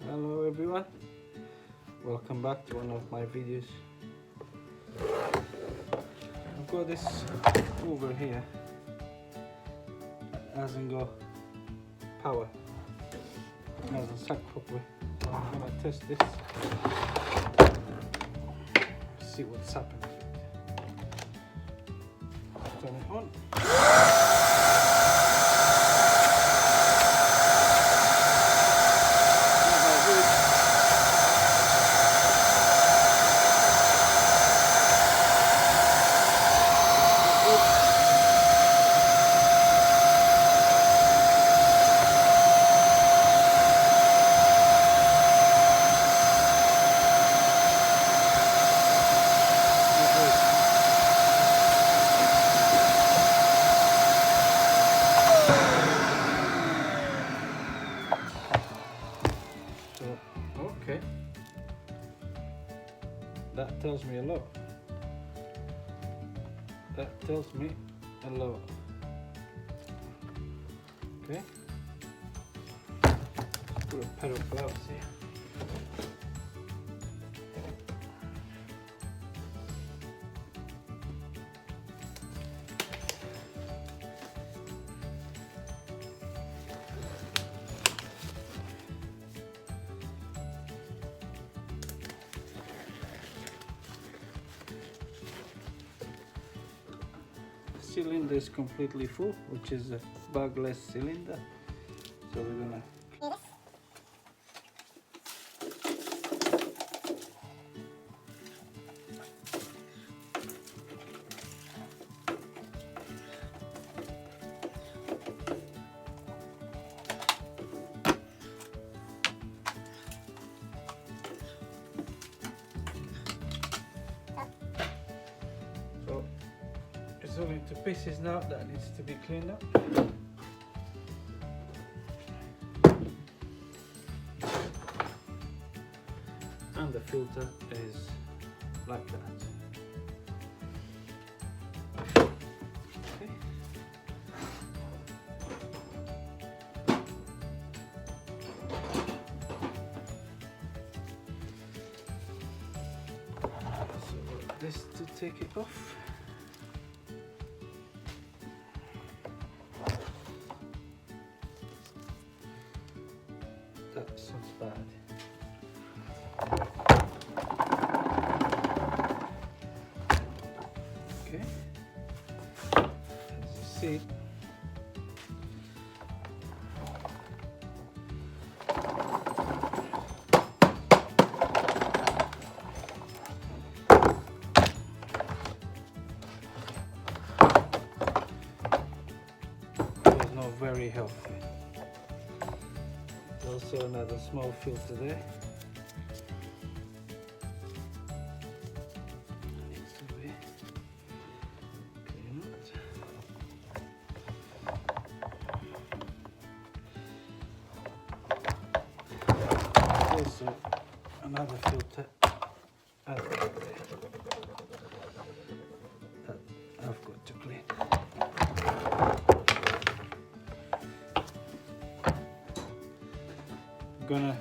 Hello everyone, welcome back to one of my videos. I've got this over here that hasn't got power, it hasn't sucked properly, so I'm going to test this, see what's happening. Turn it on. Okay, that tells me a lot. That tells me a lot. Okay, put a pair of gloves here. Cylinder is completely full, which is a bugless cylinder, so we're gonna it's all into pieces now. That needs to be cleaned up. And the filter is like that. Okay. So this to take it off. That sounds bad. Okay, as you see, it's not very healthy. Also another small filter there. Needs to be clean out. Also another filter out there that I've got to clean. Gonna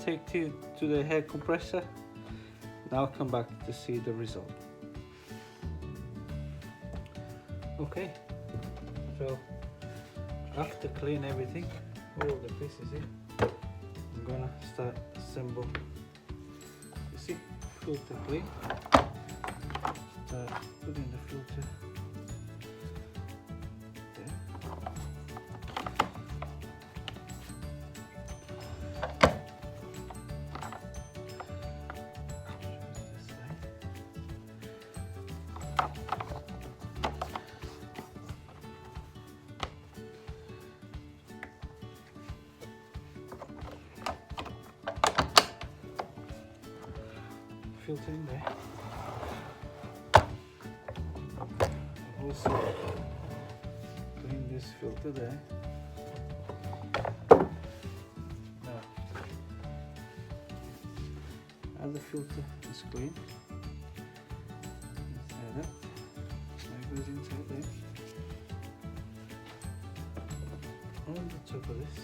take you to the hair compressor and I'll come back to see the result. Okay, so after clean everything, all the pieces here, I'm gonna start assemble. You see, filter clean. Start putting the filter there. Filter in there. Also clean this filter there. Now, as the filter is clean, inside that, that goes inside there. On the top of this,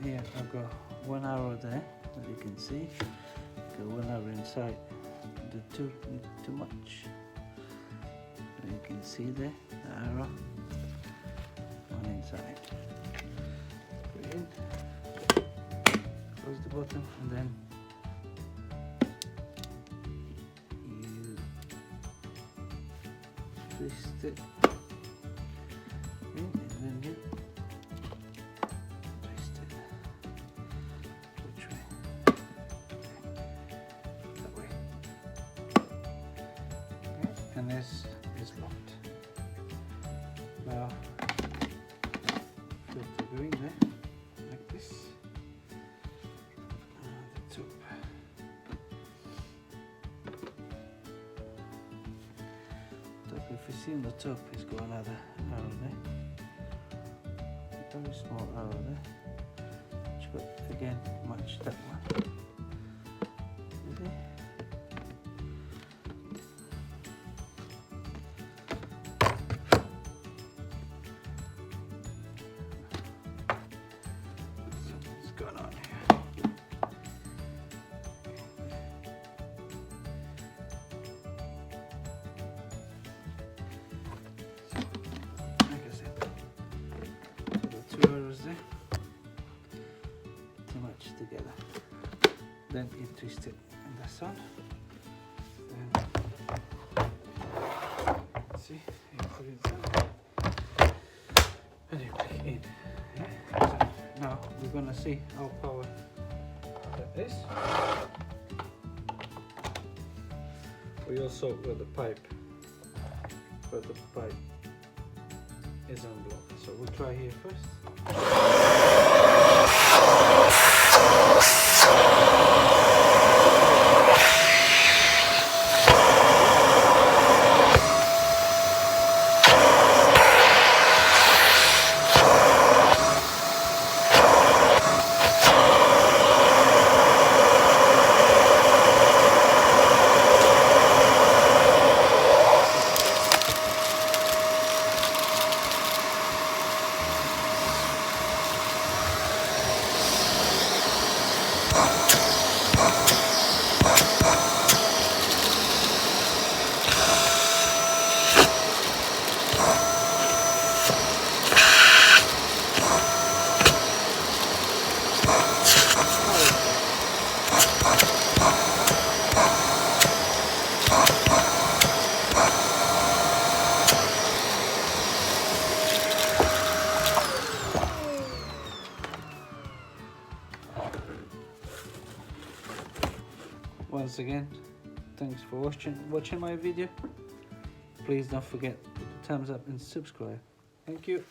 here I've got one arrow there, as you can see. Got one arrow inside the too much. So you can see there the arrow on inside. Put it in, close the bottom, and then you twist it in, and then you twist it. Which way? That way. Okay. And this is locked. Now put the green there, like this. The top. If you see on the top, it's got another arrow there. Very small arrow there. Which got again match that one. See? Something's going on here. Like I said, the two arrows there, too much together. Then you twist it in the sun. Then see, you put it down and you click in. Yeah. So now we're gonna see how power that is. We also got the pipe, but the pipe is unblocked. So we'll try here first. Once again, thanks for watching my video. Please don't forget to thumbs up and subscribe. Thank you.